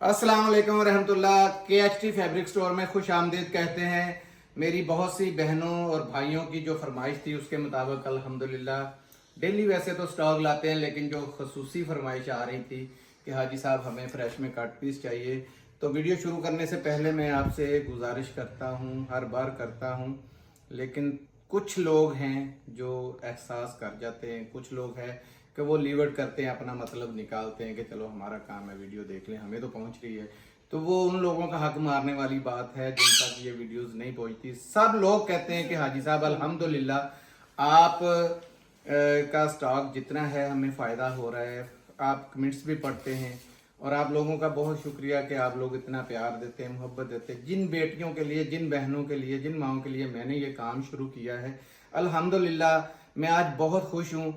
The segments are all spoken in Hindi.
अस्सलाम वालेकुम रहमतुल्लाह। KHT फैब्रिक स्टोर में खुश आमदीद कहते हैं। मेरी बहुत सी बहनों और भाइयों की जो फरमाइश थी उसके मुताबिक अल्हम्दुलिल्लाह डेली वैसे तो स्टॉक लाते हैं, लेकिन जो खसूसी फरमाइश आ रही थी कि हाजी साहब हमें फ्रेश में कट पीस चाहिए, तो वीडियो शुरू करने से पहले मैं आपसे गुजारिश करता हूँ, हर बार करता हूँ, लेकिन कुछ लोग हैं जो एहसास कर जाते हैं, कुछ लोग हैं कि वो लीवर्ड करते हैं, अपना मतलब निकालते हैं कि चलो हमारा काम है, वीडियो देख लें, हमें तो पहुंच रही है। तो वो उन लोगों का हक मारने वाली बात है जिन तक ये वीडियोस नहीं पहुंचती। सब लोग कहते हैं कि हाजी साहब अल्हम्दुलिल्लाह आप का स्टॉक जितना है हमें फ़ायदा हो रहा है। आप कमेंट्स भी पढ़ते हैं और आप लोगों का बहुत शुक्रिया कि आप लोग इतना प्यार देते हैं, मोहब्बत देते हैं। जिन बेटियों के लिए, जिन बहनों के लिए, जिन माओं के लिए मैंने ये काम शुरू किया है, अल्हम्दुलिल्लाह मैं आज बहुत खुश हूँ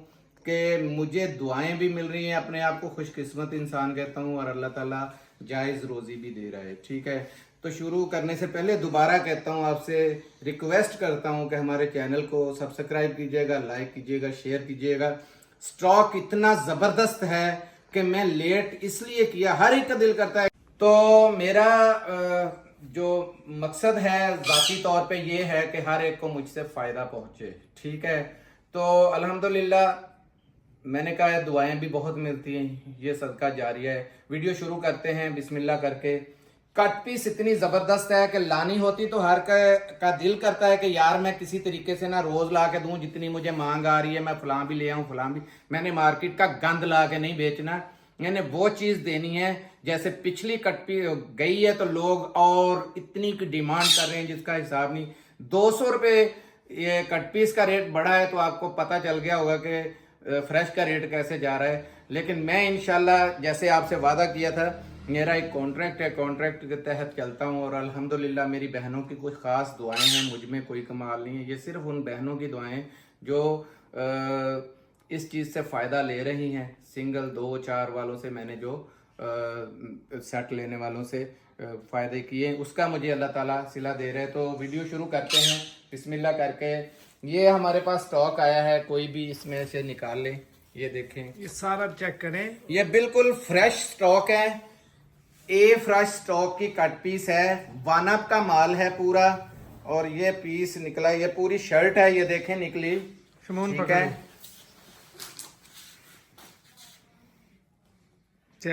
कि मुझे दुआएं भी मिल रही हैं। अपने आप को खुशकिस्मत इंसान कहता हूँ और अल्लाह ताला जायज़ रोज़ी भी दे रहा है। ठीक है, तो शुरू करने से पहले दोबारा कहता हूँ, आपसे रिक्वेस्ट करता हूँ कि हमारे चैनल को सब्सक्राइब कीजिएगा, लाइक कीजिएगा, शेयर कीजिएगा। स्टॉक इतना ज़बरदस्त है कि मैं लेट इसलिए किया, हर एक का दिल करता है। तो मेरा जो मकसद है ज़ाती तौर पे ये है कि हर एक को मुझसे फ़ायदा पहुँचे। ठीक है, तो अल्हम्दुलिल्लाह मैंने कहा है दुआएं भी बहुत मिलती हैं, ये सदका जारिया है। वीडियो शुरू करते हैं बिस्मिल्लाह करके। कट पीस इतनी ज़बरदस्त है कि लानी होती तो हर का दिल करता है कि यार मैं किसी तरीके से ना रोज़ ला के दूँ, जितनी मुझे मांग आ रही है मैं फलां भी ले आऊँ, फलां भी। मैंने मार्केट का गंद ला के नहीं बेचना, मैंने वो चीज़ देनी है। जैसे पिछली कट पीस गई है तो लोग और इतनी की डिमांड कर रहे हैं जिसका हिसाब नहीं। 200 रुपये ये कट पीस का रेट बढ़ा है तो आपको पता चल गया होगा कि फ्रेश का रेट कैसे जा रहा है। लेकिन मैं इंशाल्लाह जैसे आपसे वादा किया था, मेरा एक कॉन्ट्रैक्ट है, कॉन्ट्रैक्ट के तहत चलता हूँ और अल्हम्दुलिल्लाह मेरी बहनों की कुछ ख़ास दुआएं हैं, मुझ में कोई कमाल नहीं है। ये सिर्फ उन बहनों की दुआएं जो इस चीज़ से फ़ायदा ले रही हैं। सिंगल 2-4 वालों से मैंने जो सेट लेने वालों से फ़ायदे किए, उसका मुझे अल्लाह ताला सिला दे रहे हैं। तो वीडियो शुरू करते हैं बिस्मिल्लाह करके। ये हमारे पास स्टॉक आया है, कोई भी इसमें से निकाल लें। ये देखें, ये सारा चेक करें। ये बिल्कुल फ्रेश स्टॉक है। ए फ्रेश स्टॉक की कट पीस है, वन अप का माल है पूरा। और ये पीस निकला, ये पूरी शर्ट है, ये देखें निकली। ठीक है,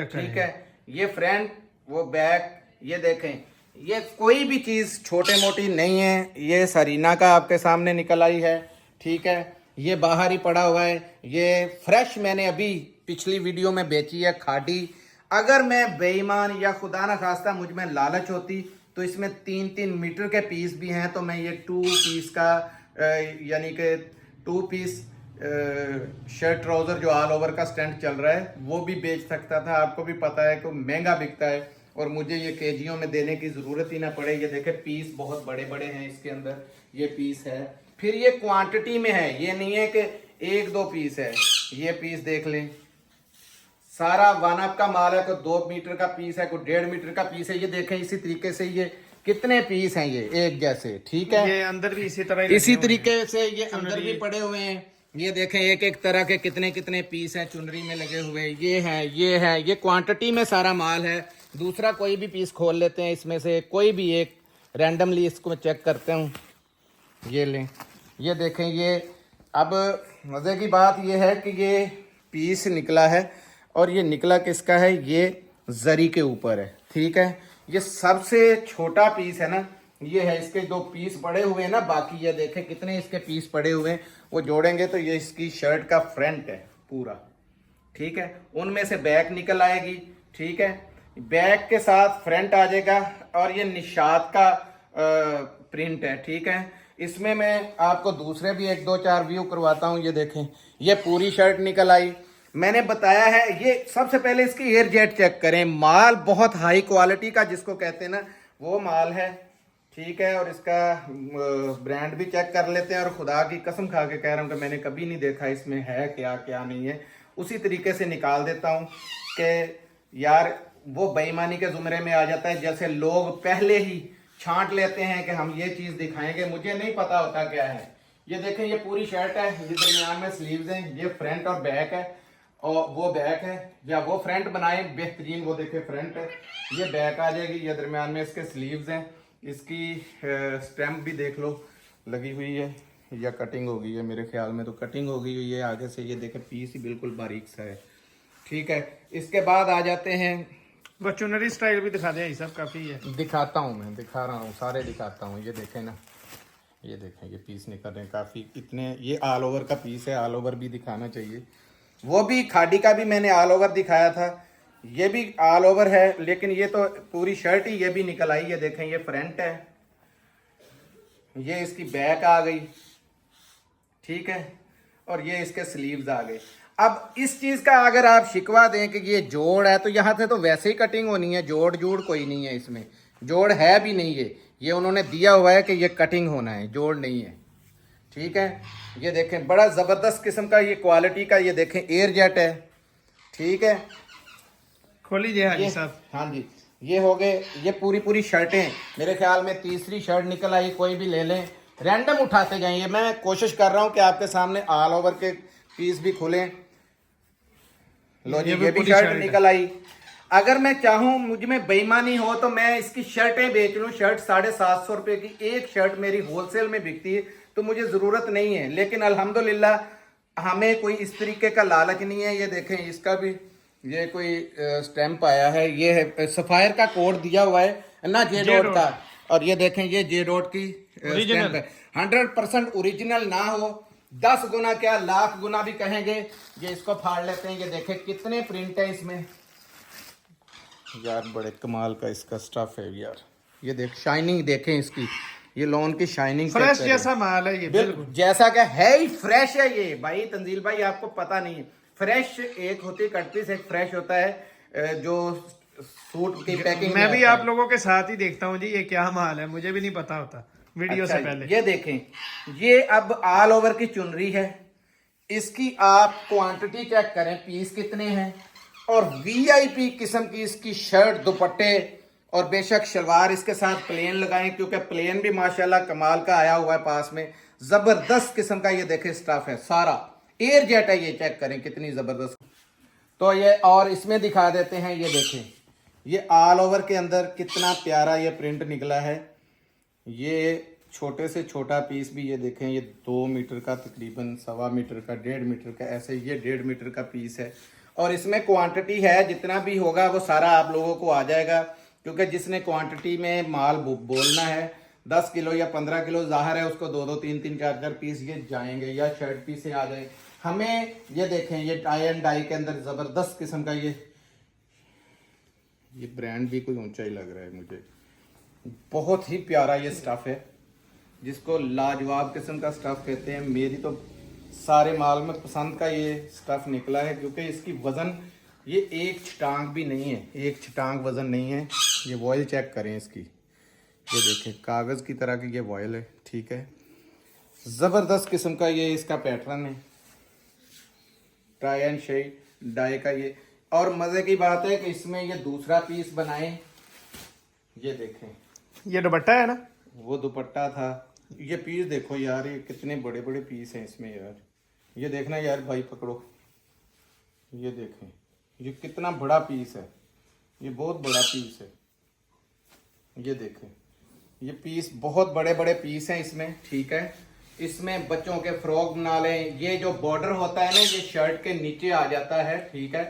ठीक है। ये फ्रंट, वो बैक, ये देखें। ये कोई भी चीज़ छोटे मोटी नहीं है, ये सरीना का आपके सामने निकल आई है। ठीक है, ये बाहर ही पड़ा हुआ है। ये फ्रेश मैंने अभी पिछली वीडियो में बेची है, खाडी। अगर मैं बेईमान या खुदा ना खास्ता मुझ में लालच होती तो इसमें 3-3 मीटर के पीस भी हैं, तो मैं ये 2 पीस का यानी कि 2 पीस शर्ट ट्राउजर जो ऑल ओवर का स्टैंड चल रहा है वो भी बेच सकता था। आपको भी पता है कि महंगा बिकता है और मुझे ये केजियों में देने की ज़रूरत ही ना पड़े। ये देखे पीस बहुत बड़े बड़े हैं इसके अंदर, ये पीस है। फिर ये क्वांटिटी में है, ये नहीं है कि 1-2 पीस है। ये पीस देख लें, सारा वन अप का माल है। कोई 2 मीटर का पीस है, कोई 1.5 मीटर का पीस है। ये देखें इसी तरीके से ये कितने पीस हैं, ये एक जैसे। ठीक है, ये अंदर भी इसी तरह इसी तरीके से ये अंदर भी पड़े हुए हैं। ये देखें एक एक तरह के कितने कितने पीस हैं चुनरी में लगे हुए। ये है, ये है, ये क्वांटिटी में सारा माल है। दूसरा कोई भी पीस खोल लेते हैं इसमें से, कोई भी एक रैंडमली इसको चेक करते हूँ। ये लें, ये देखें। ये अब मज़े की बात ये है कि ये पीस निकला है और ये निकला किसका है, ये जरी के ऊपर है। ठीक है, ये सबसे छोटा पीस है ना, ये है। इसके 2 पीस पड़े हुए हैं ना, बाकी ये देखें कितने इसके पीस पड़े हुए हैं। वो जोड़ेंगे तो ये इसकी शर्ट का फ्रंट है पूरा। ठीक है, उनमें से बैक निकल आएगी। ठीक है, बैक के साथ फ्रंट आ जाएगा और ये निशात का प्रिंट है। ठीक है, इसमें मैं आपको दूसरे भी 1-2-4 व्यू करवाता हूँ। ये देखें, ये पूरी शर्ट निकल आई। मैंने बताया है, ये सबसे पहले इसकी एयर जेट चेक करें। माल बहुत हाई क्वालिटी का जिसको कहते हैं ना, वो माल है। ठीक है, और इसका ब्रांड भी चेक कर लेते हैं। और खुदा की कसम खा के कह रहा हूँ कि मैंने कभी नहीं देखा इसमें है क्या क्या नहीं है। उसी तरीके से निकाल देता हूँ कि यार वो बेईमानी के जुमरे में आ जाता है। जैसे लोग पहले ही छांट लेते हैं कि हम ये चीज़ दिखाएंगे, मुझे नहीं पता होता क्या है। ये देखें, ये पूरी शर्ट है, ये दरमियान में स्लीव्स हैं, ये फ्रंट और बैक है। और वो बैक है, या वो फ्रंट बनाए बेहतरीन, वो देखे फ्रंट है, ये बैक आ जाएगी, ये दरमियान में इसके स्लीव्स हैं, इसकी स्टैम्प भी देख लो लगी हुई है, या कटिंग हो गई है, मेरे ख्याल में तो कटिंग हो गई हुई है आगे से, ये देखे पीस ही बिल्कुल बारीक सा है। ठीक है, इसके बाद आ जाते हैं, वो चुनरी स्टाइल भी दिखा दे, सब काफी है। दिखाता हूँ, मैं दिखा रहा हूँ, सारे दिखाता हूँ। ये देखें ना, ये देखें, ये पीस निकल रहे हैं काफ़ी, इतने, ये ऑल ओवर का पीस है, ऑल ओवर भी दिखाना चाहिए। वो भी खाड़ी का भी मैंने ऑल ओवर दिखाया था, ये भी ऑल ओवर है, लेकिन ये तो पूरी शर्ट ही ये भी निकल आई है। देखें, ये फ्रंट है, ये इसकी बैक आ गई, ठीक है, और ये इसके स्लीव्स आ गए। अब इस चीज का अगर आप शिकवा दें कि ये जोड़ है, तो यहाँ से तो वैसे ही कटिंग होनी है, जोड़ जोड़ कोई नहीं है इसमें, जोड़ है भी नहीं है, ये उन्होंने दिया हुआ है कि ये कटिंग होना है, जोड़ नहीं है। ठीक है, ये देखें बड़ा जबरदस्त किस्म का ये क्वालिटी का, ये देखें एयर जेट है। ठीक है, खोल लीजिए हाजी साहब। हाँ जी, ये हो गए, ये पूरी पूरी शर्टें, मेरे ख्याल में तीसरी शर्ट निकल आई, कोई भी ले लें, रैंडम उठाते जाइए। मैं कोशिश कर रहा हूं कि आपके सामने ऑल ओवर के पीस भी खुलें। लो जी, ये भी शर्ट निकल आई। अगर मैं चाहूं, मुझ में बेईमानी हो, तो मैं इसकी शर्टें बेच लूं। शर्ट 750 रुपए की एक शर्ट मेरी होलसेल में बिकती है, तो मुझे जरूरत नहीं है, लेकिन अल्हम्दुलिल्लाह हमें कोई इस तरीके का लालच नहीं है। ये देखें, इसका भी ये कोई स्टैंप आया है, ये है सफायर का कोड दिया हुआ है ना, जे डॉट का, और ये देखें, ये जे डॉट की स्टैंप है। 100% ओरिजिनल ना हो, 10 गुना क्या लाख गुना भी कहेंगे। ये इसको फाड़ लेते हैं, ये देखें कितने प्रिंट है इसमें यार, बड़े कमाल का इसका स्टफ है यार। ये देख, शाइनिंग देखें इसकी, ये लॉन की शाइनिंग फ्रेश जैसा माल है ये, बिल्कुल जैसा क्या है ही फ्रेश है ये। भाई तंजील भाई, आपको पता नहीं है, फ्रेश एक होती है कट पीस, एक फ्रेश होता है जो सूट की पैकिंग। मैं भी आप लोगों के साथ ही देखता हूँ जी, ये क्या माल है मुझे भी नहीं पता होता वीडियो से पहले। ये देखें, ये अब ऑल ओवर की चुनरी है, इसकी आप क्वांटिटी चेक करें, पीस कितने हैं, और वीआईपी किस्म की इसकी शर्ट, दुपट्टे, और बेशक शलवार इसके साथ प्लेन लगाएं, क्योंकि प्लेन भी माशाल्लाह कमाल का आया हुआ है पास में, जबरदस्त किस्म का ये देखें स्टफ है, सारा एयर जेट है, ये चेक करें कितनी जबरदस्त। तो ये और इसमें दिखा देते हैं, ये देखें, ये ऑल ओवर के अंदर कितना प्यारा ये प्रिंट निकला है। ये छोटे से छोटा पीस भी, ये देखें, ये 2 मीटर का, तकरीबन 1.25 मीटर का, 1.5 मीटर का, ऐसे ये 1.5 मीटर का पीस है। और इसमें क्वांटिटी है, जितना भी होगा वो सारा आप लोगों को आ जाएगा, क्योंकि जिसने क्वांटिटी में माल बोलना है, 10 किलो या 15 किलो, जाहिर है उसको 2-2, 3-3, 4-4 पीस ये जाएंगे, या शर्ट पीस आ जाए। हमें ये देखें, ये टाई एंड डाई के अंदर जबरदस्त किस्म का ये ब्रांड भी कोई ऊंचा ही लग रहा है मुझे, बहुत ही प्यारा ये स्टफ है, जिसको लाजवाब किस्म का स्टफ कहते हैं। मेरी तो सारे माल में पसंद का ये स्टफ निकला है, क्योंकि इसकी वजन, ये एक छटांग भी नहीं है, एक छटांग वजन नहीं है। ये वॉयल चेक करें इसकी, ये देखें कागज की तरह की ये वॉयल है। ठीक है, जबरदस्त किस्म का ये इसका पैटर्न है, टाई एंड शेड डाई का ये। और मजे की बात है कि इसमें ये दूसरा पीस बनाए, ये देखें, ये दुपट्टा है ना, वो दुपट्टा था। ये पीस देखो यार, ये कितने बड़े बड़े पीस हैं इसमें यार, ये देखना यार भाई, पकड़ो, ये देखें, ये कितना बड़ा पीस है, ये बहुत बड़ा पीस है। ये देखें, ये पीस बहुत बड़े बड़े पीस हैं इसमें। ठीक है, इसमें बच्चों के फ्रॉक बना लें, ये जो बॉर्डर होता है ना, ये शर्ट के नीचे आ जाता है। ठीक है,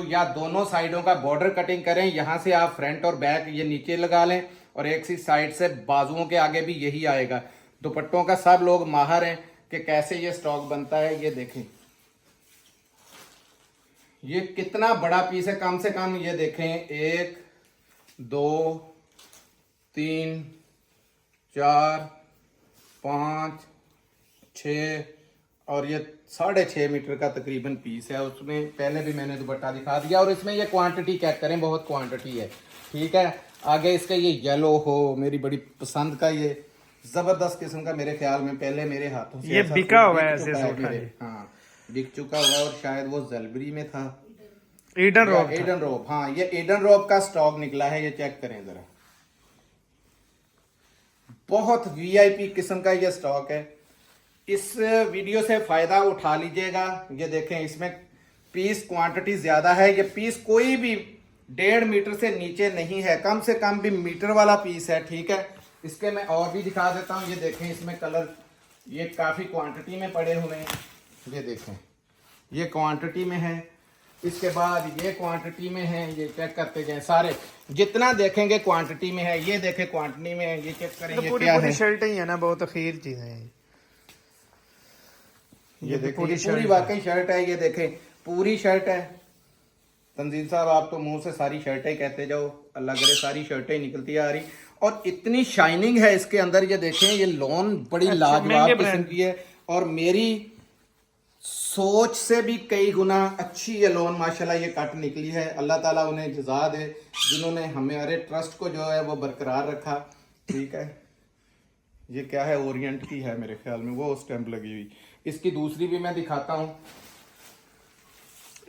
या दोनों साइडों का बॉर्डर कटिंग करें, यहाँ से आप फ्रंट और बैक ये नीचे लगा लें, और एक सी साइड से बाजुओं के आगे भी यही आएगा। दुपट्टों का सब लोग माहिर हैं कि कैसे ये स्टॉक बनता है। ये देखें, ये कितना बड़ा पीस है, कम से कम ये देखें, 1 2 3 4 5 6 और ये 6.5 मीटर का तकरीबन पीस है। उसमें पहले भी मैंने दुपट्टा दिखा दिया, और इसमें ये क्वांटिटी चेक करें, बहुत क्वांटिटी है। ठीक है, आगे इसका ये येलो हो, मेरी बड़ी पसंद का ये जबरदस्त किस्म का, मेरे ख्याल में पहले मेरे हाथों से ये बिका हुआ है ऐसे हाँ, बिक चुका हुआ है, और शायद वो जलबरी में था, ईडन रोब, ईडन रोब। हाँ, ये ईडन रोब का स्टॉक निकला है, ये चेक करें जरा, बहुत वीआईपी किस्म का ये स्टॉक है। इस वीडियो से फायदा उठा लीजिएगा। ये देखें, इसमें पीस क्वांटिटी ज्यादा है। ये पीस कोई भी 1.5 मीटर से नीचे नहीं है, कम से कम भी मीटर वाला पीस है, ठीक है। इसके मैं और भी दिखा देता हूँ। ये देखें इसमें कलर, ये काफी क्वांटिटी में पड़े हुए हैं। ये देखें ये क्वांटिटी में है, इसके बाद ये क्वांटिटी में है। ये चेक करते जाएं, सारे जितना देखेंगे क्वांटिटी में है। ये देखें क्वांटिटी में है, ये चेक करें तो ये पूरी क्या पूरी है। शर्ट ही है ना, बहुत अखीर चीजें हैं ये देखें पूरी पूरी वाकई शर्ट है। ये देखें पूरी शर्ट है। तंजील साहब आप तो मुंह से सारी शर्टें कहते जाओ, अल्लाह करे सारी शर्टें निकलती आ रही। और इतनी शाइनिंग है इसके अंदर। ये देखें ये लॉन बड़ी लाजवाब किस्म की है और मेरी सोच से भी कई गुना अच्छी ये लोन माशाल्लाह ये कट निकली है। अल्लाह ताला उन्हें जज़ा दे जिन्होंने हमारे ट्रस्ट को जो है वो बरकरार रखा, ठीक है। ये क्या है, ओरिएंट की है मेरे ख्याल में, वो स्टैंप लगी हुई। इसकी दूसरी भी मैं दिखाता हूँ।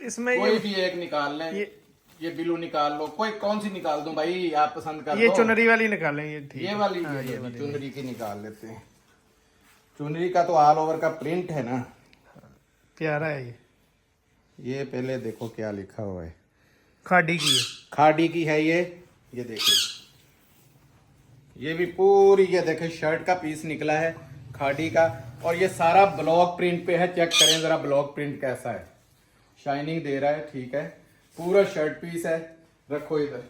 इसमें कोई भी एक निकाल लें, ये ब्लू निकाल लो, कोई कौन सी निकाल दूं भाई, आप पसंद कर ये लो। चुनरी वाली निकालें, ये ठीक ये वाली, हाँ, ये वाली चुनरी की निकाल लेते हैं। चुनरी का तो ऑल ओवर का प्रिंट है ना, प्यारा है ये पहले देखो क्या लिखा हुआ है। खाड़ी की है, खाड़ी की है ये देखिए, ये भी पूरी ये देखे शर्ट का पीस निकला है खाड़ी का। और ये सारा ब्लॉक प्रिंट पे है, चेक करें जरा ब्लॉक प्रिंट कैसा है, शाइनिंग दे रहा है, ठीक है। पूरा शर्ट पीस है, रखो इधर।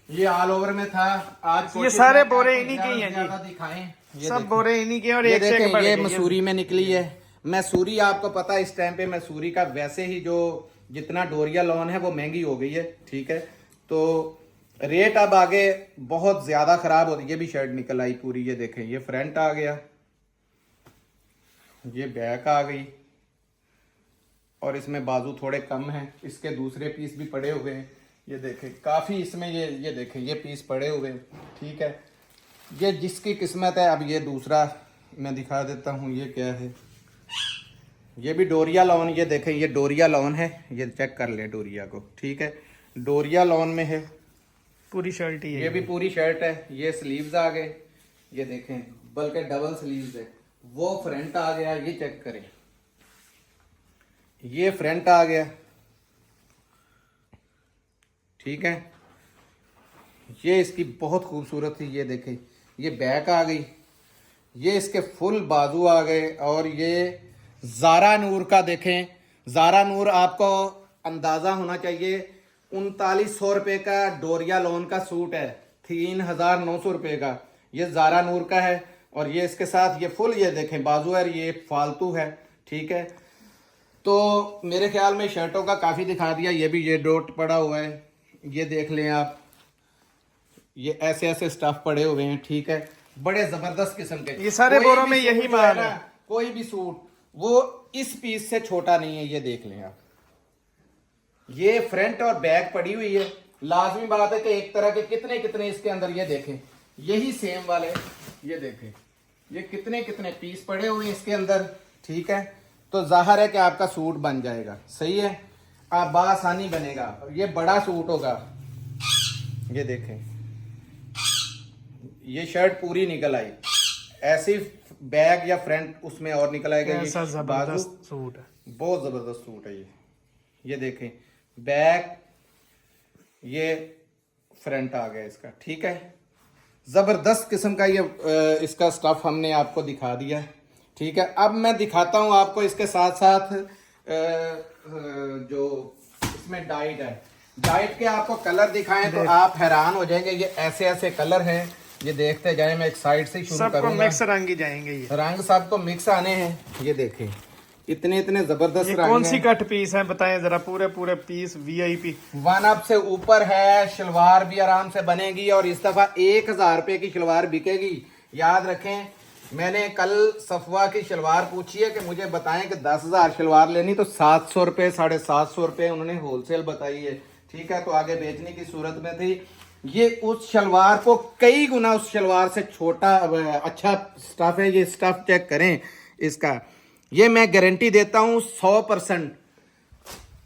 ये ऑल ओवर में था। आज ये सारे बोरे इन्हीं के ही हैं ज्यादा दिखाएं, ये सब बोरे इन्हीं के। और ये एक से एक देखें बढ़ ये के मसूरी में निकली है। मैसूरी आपको पता है इस टाइम पे मैसूरी का वैसे ही जो जितना डोरिया लॉन है वो महंगी हो गई है, ठीक है। तो रेट अब आगे बहुत ज्यादा खराब होती है। ये भी शर्ट निकल आई पूरी, ये देखें ये फ्रंट आ गया, ये बैक आ गई और इसमें बाजू थोड़े कम हैं। इसके दूसरे पीस भी पड़े हुए हैं, ये देखें काफी इसमें ये देखें ये पीस पड़े हुए हैं, ठीक है। ये जिसकी किस्मत है। अब ये दूसरा मैं दिखा देता हूँ, ये क्या है, ये भी डोरिया लॉन। ये देखें ये डोरिया लॉन है, ये चेक कर ले डोरिया को, ठीक है। डोरिया लॉन में है, पूरी शर्ट ही है। ये भी पूरी शर्ट है। ये स्लीव्स आ गए, ये देखें बल्कि डबल स्लीव्स है। वो फ्रंट आ गया, ये चेक करें ये फ्रंट आ गया, ठीक है। ये इसकी बहुत खूबसूरत थी, ये देखें ये बैक आ गई, ये इसके फुल बाजू आ गए। और ये ज़ारा नूर का देखें, ज़ारा नूर आपको अंदाज़ा होना चाहिए 3900 रुपये का डोरिया लॉन का सूट है, 3900 रुपये का ये ज़ारा नूर का है। और ये इसके साथ ये फुल ये देखें बाजू है, ये फालतू है, ठीक है। तो मेरे ख्याल में शर्टों का काफ़ी दिखा दिया। ये भी ये डॉट पड़ा हुआ है, ये देख लें आप, ये ऐसे ऐसे स्टफ पड़े हुए हैं, ठीक है। बड़े ज़बरदस्त किस्म के, ये सारे कोई बोरों भी में सूट यही जो माल ना, है। कोई भी सूट वो इस पीस से छोटा नहीं है, ये देख लें आप। ये फ्रंट और बैक पड़ी हुई है। लाजमी बात है कि एक तरह के कितने कितने इसके अंदर, ये देखें यही सेम वाले, ये देखें ये कितने कितने पीस पड़े हुए हैं इसके अंदर, ठीक है। तो जाहिर है कि आपका सूट बन जाएगा, सही है, आप बासानी बनेगा। ये बड़ा सूट होगा, ये देखें ये शर्ट पूरी निकल आई, ऐसी बैक या फ्रंट उसमें और निकल आएगा। ऐसा ये जबरदस्त सूट है, बहुत जबरदस्त सूट है ये देखें बैक, ये फ्रंट आ गया इसका, ठीक है। जबरदस्त किस्म का ये इसका स्टफ हमने आपको दिखा दिया, ठीक है। अब मैं दिखाता हूं आपको इसके साथ साथ जो इसमें डाइट है, डाइट के आपको कलर दिखाएं तो आप हैरान हो जाएंगे। ये ऐसे ऐसे कलर हैं, ये देखते जाए, मैं एक साइड से शुरू सबको करूंगा। मिक्स रंग ही जाएंगे ये रंग सबको मिक्स आने हैं, ये देखें इतने इतने जबरदस्त ये रंग कौन सी हैं। कट पीस है बताएं जरा, पूरे पूरे पीस वीआईपी 1 अप से ऊपर है। शलवार भी आराम से बनेगी और इस दफा 1000 रुपए की शलवार बिकेगी। याद रखें, मैंने कल सफवा की शलवार पूछी है कि मुझे बताएं कि 10,000 शलवार लेनी, तो 700 रुपये 750 रुपये उन्होंने होलसेल बताई है, ठीक है। तो आगे बेचने की सूरत में थी। ये उस शलवार को कई गुना उस शलवार से छोटा अच्छा स्टफ है। ये स्टफ चेक करें इसका, ये मैं गारंटी देता हूं 100%।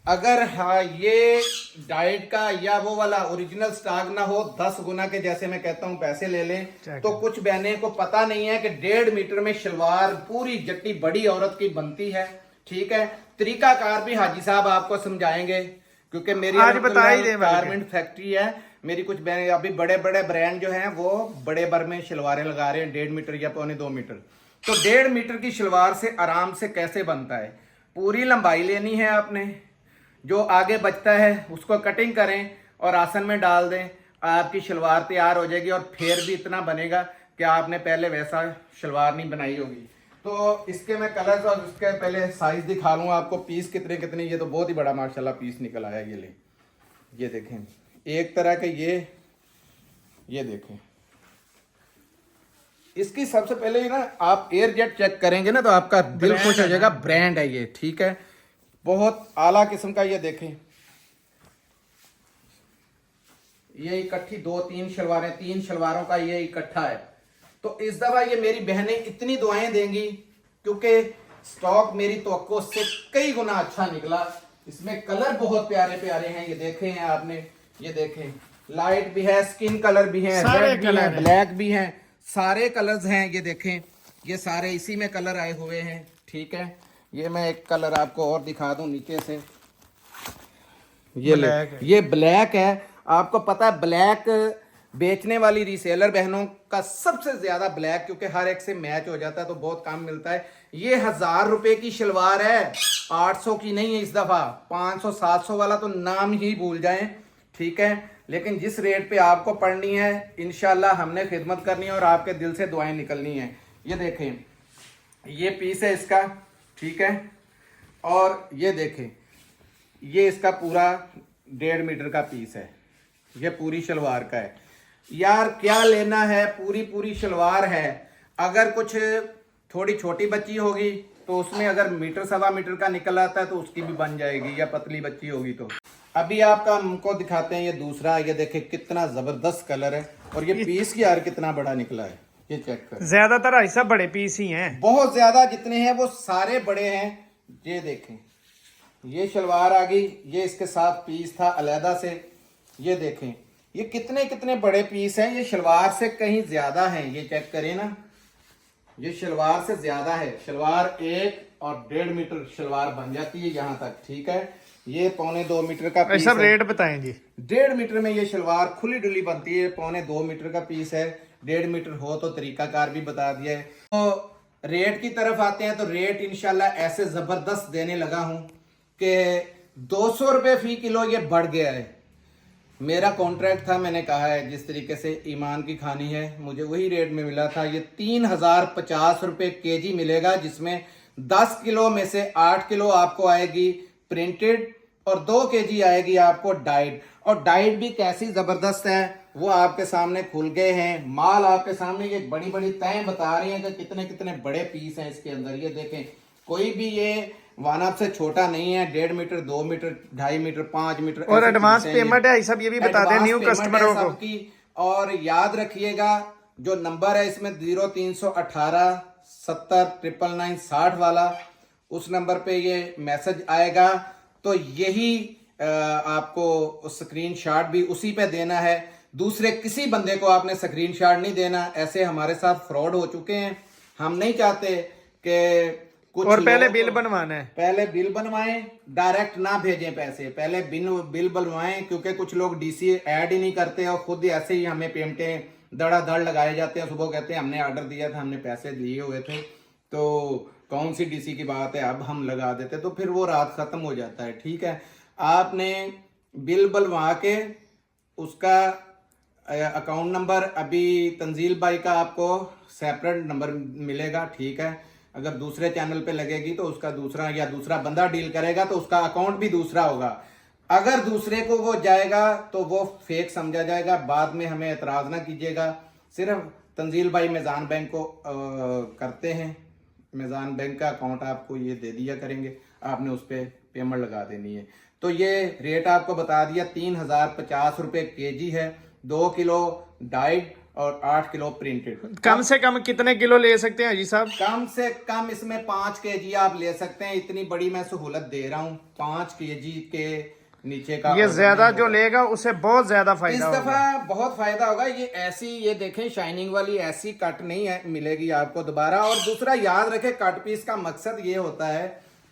अगर हाँ ये डाइट का या वो वाला ओरिजिनल स्टॉक ना हो, 10 गुना के जैसे मैं कहता हूं पैसे ले लें। तो कुछ बहनें को पता नहीं है कि 1.5 मीटर में शलवार पूरी जट्टी बड़ी औरत की बनती है, ठीक है। तरीकाकार भी हाजी साहब आपको समझाएंगे, क्योंकि मेरी आज बता ही दें गारमेंट फैक्ट्री है। मेरी कुछ अभी बड़े बड़े ब्रांड जो हैं वो बड़े बर में शलवारें लगा रहे हैं 1.5 मीटर या 2.25 मीटर। तो 1.5 मीटर की शलवार से आराम से कैसे बनता है, पूरी लंबाई लेनी है आपने, जो आगे बचता है उसको कटिंग करें और आसन में डाल दें, आपकी शलवार तैयार हो जाएगी। और फेर भी इतना बनेगा कि आपने पहले वैसा शलवार नहीं बनाई होगी। तो इसके मैं कलर्स और इसके पहले साइज दिखा लूँ आपको, पीस कितने कितने। ये तो बहुत ही बड़ा माशाल्लाह पीस निकल आया। ये देखें, एक तरह के ये देखें। इसकी सबसे पहले ना आप एयर जेट चेक करेंगे ना तो आपका दिल खुश हो जाएगा। ब्रांड है ये, ठीक है, बहुत आला किस्म का। ये देखें, ये इकट्ठी 2-3 शलवारें, 3 शलवारों का ये इकट्ठा है। तो इस दफा ये मेरी बहनें इतनी दुआएं देंगी क्योंकि स्टॉक मेरी तवक्को से कई गुना अच्छा निकला। इसमें कलर बहुत प्यारे प्यारे हैं, ये देखे हैं आपने, ये देखें, लाइट भी है, स्किन कलर भी है, रेड भी है, ब्लैक भी है, सारे कलर्स हैं। ये देखें, ये सारे इसी में कलर आए हुए हैं, ठीक है। ये मैं एक कलर आपको और दिखा दूं नीचे से, ये ब्लैक है। आपको पता है ब्लैक बेचने वाली रीसेलर बहनों का सबसे ज्यादा ब्लैक, क्योंकि हर एक से मैच हो जाता है तो बहुत कम मिलता है। ये 1000 रुपए की शलवार है, 800 की नहीं है इस दफा। 500-700 वाला तो नाम ही भूल जाएं, ठीक है। लेकिन जिस रेट पे आपको पड़नी है इंशाल्लाह हमने खिदमत करनी है और आपके दिल से दुआएं निकलनी है। ये देखें, ये पीस है इसका, ठीक है। और ये देखें, ये इसका पूरा 1.5 मीटर का पीस है, ये पूरी शलवार का है। यार क्या लेना है, पूरी शलवार है। अगर कुछ थोड़ी छोटी बच्ची होगी तो उसमें अगर मीटर 1.25 मीटर का निकल आता है तो उसकी भी बन जाएगी, या पतली बच्ची होगी तो। अभी आपका हमको दिखाते हैं ये दूसरा। ये देखें कितना जबरदस्त कलर है, और ये पीस की यार कितना बड़ा निकला है, ये चेक कर। ज्यादातर ऐसा बड़े पीस ही हैं, बहुत ज्यादा जितने हैं वो सारे बड़े हैं। ये देखें, ये शलवार आ गई, ये इसके साथ पीस था अलहदा से। ये देखें, ये कितने कितने बड़े पीस हैं, ये शलवार से कहीं ज्यादा हैं। ये चेक करें ना, ये शलवार से ज्यादा है। शलवार 1 और 1.5 मीटर शलवार बन जाती है यहाँ तक, ठीक है। ये 2.25 मीटर का पीस सब है। रेट बताएं जी। 1.5 मीटर में ये शलवार खुली डुली बनती है। 2.25 मीटर का पीस है, 1.5 मीटर हो तो तरीकाकार भी बता दिया है। तो रेट की तरफ आते हैं, तो रेट इंशाल्लाह ऐसे जबरदस्त देने लगा हूं कि 200 रुपए फी किलो ये बढ़ गया है। मेरा कॉन्ट्रैक्ट था, मैंने कहा है जिस तरीके से ईमान की खानी है, मुझे वही रेट में मिला था। ये 3050 रुपए केजी मिलेगा, जिसमें 10 किलो में से 8 किलो आपको आएगी प्रिंटेड और 2 केजी आएगी आपको डाइड। और डाइड भी कैसी जबरदस्त है वो आपके सामने खुल गए हैं। माल आपके सामने, ये बड़ी बड़ी तय बता रही हैं कि कितने कितने बड़े पीस हैं इसके अंदर। ये देखें, कोई भी ये वानअप से छोटा नहीं है। 1.5 मीटर, 2 मीटर, 2.5 मीटर, 5 मीटर। और एडवांस पेमेंट है, सब ये भी बता दें न्यू कस्टमरों को। और याद रखिएगा जो नंबर है इसमें 0318 70 999 60 वाला, उस नंबर पे ये मैसेज आएगा। तो यही आपको स्क्रीनशॉट भी उसी पे देना है, दूसरे किसी बंदे को आपने स्क्रीनशॉट नहीं देना। ऐसे हमारे साथ फ्रॉड हो चुके हैं, हम नहीं चाहते कि कुछ। और पहले बिल बनवाना है, पहले बिल बनवाएं, डायरेक्ट ना भेजें पैसे, पहले बिल बनवाएं। क्योंकि कुछ लोग डीसी ऐड ही नहीं करते और खुद ही ऐसे ही हमें पेमेंटें धड़ाधड़ लगाए जाते हैं। सुबह कहते हैं हमने ऑर्डर दिया था, हमने पैसे दिए हुए थे, तो कौन सी डीसी की बात है, अब हम लगा देते, तो फिर वो रात खत्म हो जाता है, ठीक है। आपने बिल बनवा के उसका अकाउंट नंबर, अभी तंजील भाई का आपको सेपरेट नंबर मिलेगा, ठीक है। अगर दूसरे चैनल पे लगेगी तो उसका दूसरा, या दूसरा बंदा डील करेगा तो उसका अकाउंट भी दूसरा होगा। अगर दूसरे को वो जाएगा तो वो फेक समझा जाएगा, बाद में हमें एतराज ना कीजिएगा। सिर्फ तंजील भाई मेज़ान बैंक को करते हैं, मेज़ान बैंक का अकाउंट आपको ये दे दिया करेंगे, आपने उस पर पेमेंट लगा देनी है। तो ये रेट आपको बता दिया, 3050 रुपए केजी है, 2 किलो डाइड और 8 किलो प्रिंटेड। कम से कम कितने किलो ले सकते हैं जी साहब? कम से कम इसमें 5 केजी आप ले सकते हैं। इतनी बड़ी मैं सहूलत दे रहा हूँ, 5 केजी के नीचे का। ये ज्यादा जो लेगा उसे बहुत ज्यादा फायदा इस दफा बहुत फायदा होगा। ये ऐसी, ये देखें शाइनिंग वाली ऐसी कट नहीं है मिलेगी आपको दोबारा। और दूसरा याद रखें, कट पीस का मकसद ये होता है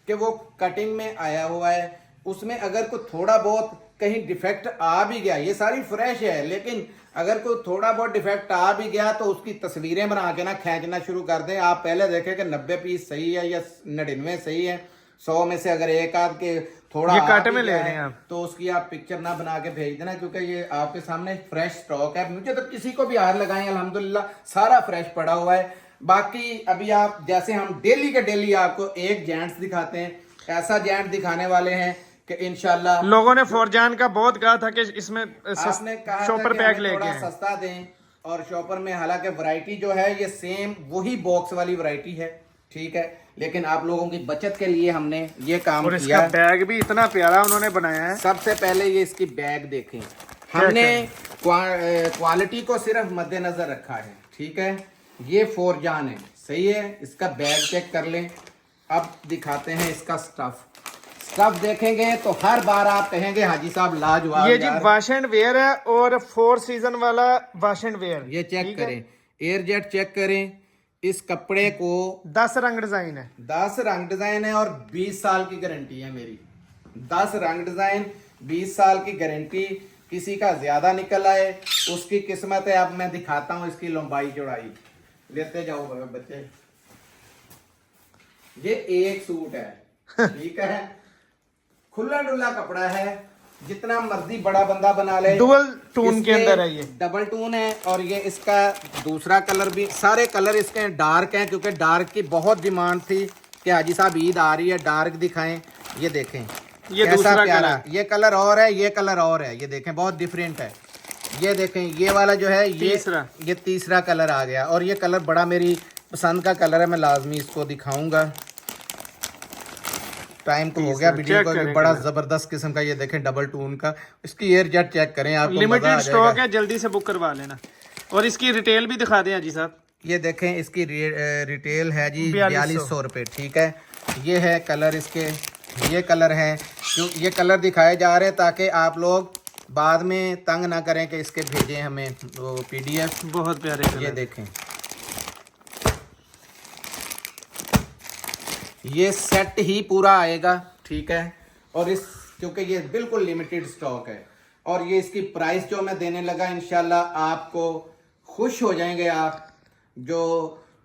कि वो कटिंग में आया हुआ है, उसमें अगर कोई थोड़ा बहुत कहीं डिफेक्ट आ भी गया, ये सारी फ्रेश है, लेकिन अगर कोई थोड़ा बहुत डिफेक्ट आ भी गया तो उसकी तस्वीरें बना के ना खींचना शुरू कर दें। आप पहले देखें कि 90 पीस सही है या 99 सही है, 100 में से अगर एक आध के थोड़ा ये आ कांटे भी में ले गया रहे हैं है, आप। तो उसकी आप पिक्चर ना बना के भेज देना, क्योंकि ये आपके सामने फ्रेश स्टॉक है। मुझे तो किसी को भी हार लगाएं, अल्हम्दुलिल्लाह सारा फ्रेश पड़ा हुआ है। बाकी अभी आप जैसे हम डेली के डेली आपको एक जेंट्स दिखाते हैं, ऐसा जेंट्स दिखाने वाले हैं कि इंशाल्लाह लोगों ने फॉरजान का बहुत कहा था कि इसमें आपने कहा शॉपर था कि पैक हमें लेके थोड़ा आए। सस्ता दें, और शॉपर में हालांकि वैरायटी जो है ये सेम वही बॉक्स वाली वैरायटी है, ठीक है, लेकिन आप लोगों की बचत के लिए हमने ये काम और किया। इसका बैग भी इतना प्यारा उन्होंने बनाया है। सबसे पहले ये इसकी बैग देखें, हमने क्वालिटी को सिर्फ मद्देनजर रखा है, ठीक है। ये फॉरजान है, सही है, इसका बैग चेक कर लें। अब दिखाते हैं इसका स्टफ देखेंगे तो हर बार आप कहेंगे हाजी साहब लाजवाब ये जी यार। वॉश एंड वेयर है और 4 सीजन वाला वॉश एंड वेयर। ये चेक करें, एयर जेट चेक करें, इस कपड़े को 10 रंग डिजाइन है, 10 रंग डिजाइन है और 20 साल की गारंटी है मेरी। 10 रंग डिजाइन, 20 साल की गारंटी। किसी का ज्यादा निकल आए उसकी किस्मत है। अब मैं दिखाता हूं इसकी लंबाई चौड़ाई, लेते जाओ बच्चे। ये एक सूट है, ठीक है, खुला डुल्ला कपड़ा है, जितना मर्जी बड़ा बंदा बना ले। डुअल टून के इसके अंदर है ये। डबल टून है, और ये इसका दूसरा कलर भी, सारे कलर इसके डार्क हैं, क्योंकि डार्क की बहुत डिमांड थी कि हाजी साहब ईद आ रही है डार्क दिखाएं। ये देखें ये कैसा दूसरा प्यारा, कलर। ये कलर और है, ये कलर और है, ये देखें बहुत डिफरेंट है। ये देखें ये वाला जो है ये तीसरा कलर आ गया, और ये कलर बड़ा मेरी पसंद का कलर है, मैं लाजमी इसको दिखाऊंगा। टाइम तो हो गया वीडियो को, बड़ा जबरदस्त किस्म का, ये देखें डबल टून का। इसकी एयर जेट चेक करें, आपको लिमिटेड स्टॉक है, जल्दी से बुक करवा लेना। और इसकी रिटेल भी दिखा दें हाजी साहब। ये देखें इसकी रिटेल है जी 4200 रुपये, ठीक है। ये है कलर इसके, ये कलर है, जो ये कलर दिखाए जा रहे हैं ताकि आप लोग बाद में तंग ना करें कि इसके भेजें हमें वो PDF। बहुत प्यारे कलर। ये देखें, ये सेट ही पूरा आएगा, ठीक है। और इस क्योंकि ये बिल्कुल लिमिटेड स्टॉक है, और ये इसकी प्राइस जो मैं देने लगा, इंशाल्लाह आपको खुश हो जाएंगे आप। जो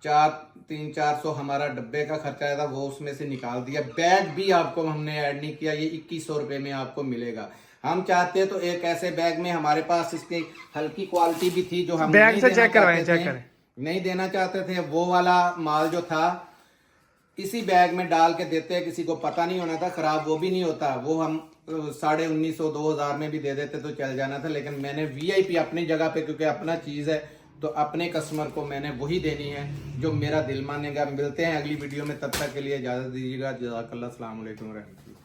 300-400 हमारा डब्बे का खर्चा आया था वो उसमें से निकाल दिया। बैग भी आपको हमने ऐड नहीं किया, ये 2100 रुपये में आपको मिलेगा। हम चाहते तो एक ऐसे बैग में, हमारे पास इसकी हल्की क्वालिटी भी थी जो हम बैग से चेक करवाएं, चेक करें, नहीं देना चाहते थे। वो वाला माल जो था इसी बैग में डाल के देते हैं, किसी को पता नहीं होना था, खराब वो भी नहीं होता। वो हम 1950-2000 में भी दे देते तो चल जाना था, लेकिन मैंने VIP अपनी जगह पे, क्योंकि अपना चीज़ है तो अपने कस्टमर को मैंने वही देनी है जो मेरा दिल मानेगा। मिलते हैं अगली वीडियो में, तब तक के लिए इजाज़त दीजिएगा। जज़ाकल्लाह, अस्सलाम वालेकुम रहमतुल्लाह।